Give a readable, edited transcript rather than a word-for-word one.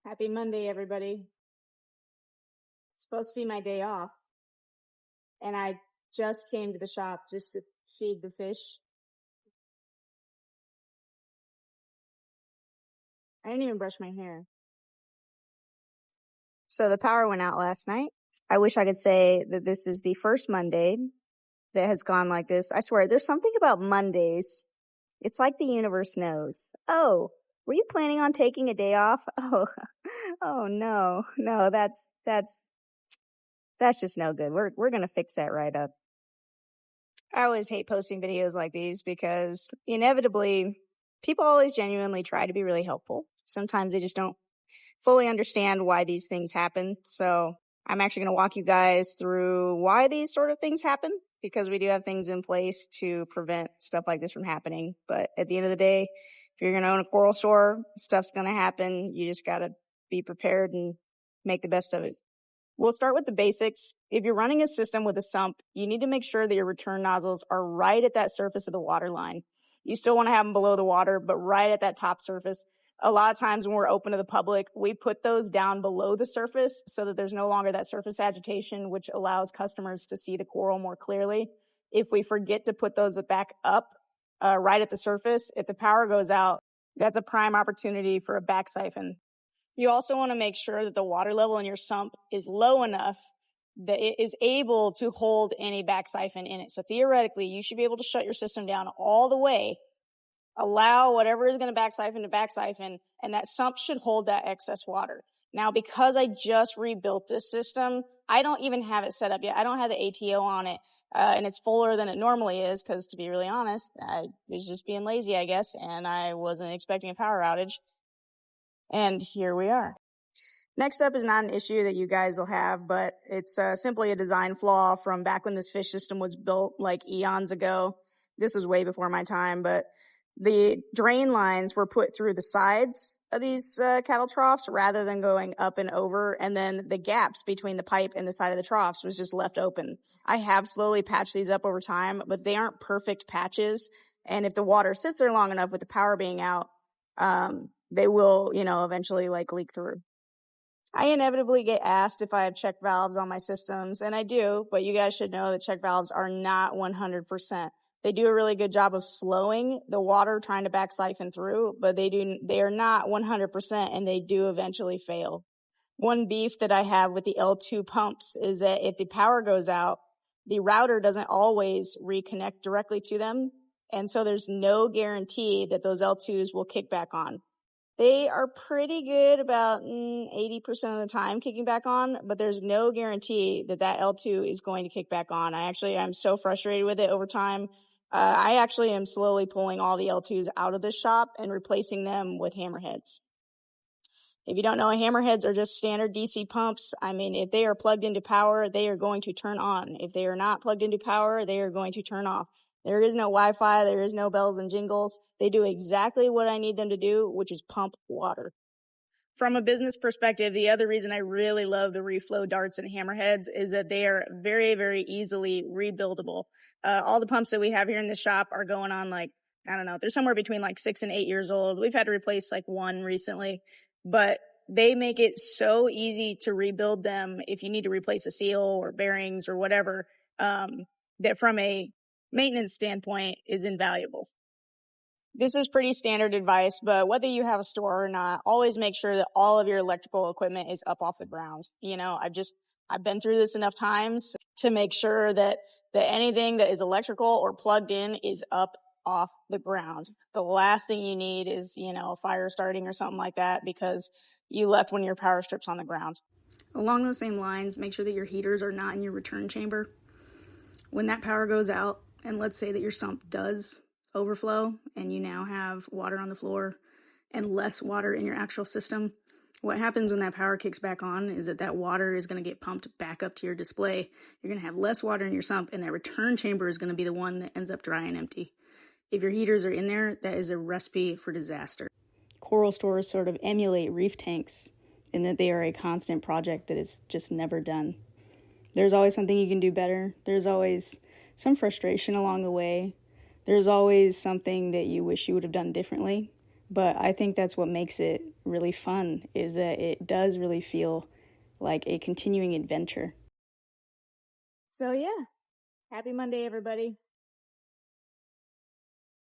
Happy Monday, everybody. It's supposed to be my day off, and I just came to the shop just to feed the fish. I didn't even brush my hair. So the power went out last night. I wish I could say that this is the first Monday that has gone like this. I swear, there's something about Mondays. It's like the universe knows. Oh, were you planning on taking a day off? Oh no, that's just no good. We're gonna fix that right up. I always hate posting videos like these because inevitably people always genuinely try to be really helpful. Sometimes they just don't fully understand why these things happen. So I'm actually going to walk you guys through why these sort of things happen, because we do have things in place to prevent stuff like this from happening. But at the end of the day, if you're going to own a coral store, stuff's going to happen. You just got to be prepared and make the best of it. We'll start with the basics. If you're running a system with a sump, you need to make sure that your return nozzles are right at that surface of the water line. You still want to have them below the water, but right at that top surface. A lot of times when we're open to the public, we put those down below the surface so that there's no longer that surface agitation, which allows customers to see the coral more clearly. If we forget to put those back up right at the surface, if the power goes out, that's a prime opportunity for a back siphon. You also want to make sure that the water level in your sump is low enough that it is able to hold any back siphon in it. So theoretically, you should be able to shut your system down all the way, allow whatever is going to back siphon, and that sump should hold that excess water. Now, because I just rebuilt this system, I don't even have it set up yet. I don't have the ATO on it, and it's fuller than it normally is because, to be really honest, I was just being lazy, I guess, and I wasn't expecting a power outage. And here we are. Next up is not an issue that you guys will have, but it's simply a design flaw from back when this fish system was built like eons ago. This was way before my time, but the drain lines were put through the sides of these cattle troughs rather than going up and over, and then the gaps between the pipe and the side of the troughs was just left open. I have slowly patched these up over time, but they aren't perfect patches, and if the water sits there long enough with the power being out, they will, eventually leak through. I inevitably get asked if I have check valves on my systems, and I do, but you guys should know that check valves are not 100%. They do a really good job of slowing the water trying to back siphon through, but they are not 100%, and they do eventually fail. One beef that I have with the L2 pumps is that if the power goes out, the router doesn't always reconnect directly to them, and so there's no guarantee that those L2s will kick back on. They are pretty good about 80% of the time kicking back on, but there's no guarantee that L2 is going to kick back on. I'm so frustrated with it over time. I actually am slowly pulling all the L2s out of the shop and replacing them with hammerheads. If you don't know, hammerheads are just standard DC pumps. If they are plugged into power, they are going to turn on. If they are not plugged into power, they are going to turn off. There is no Wi-Fi. There is no bells and jingles. They do exactly what I need them to do, which is pump water. From a business perspective, the other reason I really love the reflow darts and hammerheads is that they are very, very easily rebuildable. All the pumps that we have here in the shop are going on they're somewhere between 6 and 8 years old. We've had to replace one recently, but they make it so easy to rebuild them if you need to replace a seal or bearings or whatever, that from a maintenance standpoint is invaluable. This is pretty standard advice, but whether you have a store or not, always make sure that all of your electrical equipment is up off the ground. I've been through this enough times to make sure that anything that is electrical or plugged in is up off the ground. The last thing you need is, a fire starting or something like that because you left one of your power strips on the ground. Along those same lines, make sure that your heaters are not in your return chamber. When that power goes out, and let's say that your sump does overflow and you now have water on the floor and less water in your actual system, what happens when that power kicks back on is that water is going to get pumped back up to your display. You're going to have less water in your sump, and that return chamber is going to be the one that ends up dry and empty. If your heaters are in there, that is a recipe for disaster. Coral stores sort of emulate reef tanks in that they are a constant project that is just never done. There's always something you can do better. There's always some frustration along the way. There's always something that you wish you would have done differently. But I think that's what makes it really fun, is that it does really feel like a continuing adventure. So yeah, happy Monday, everybody.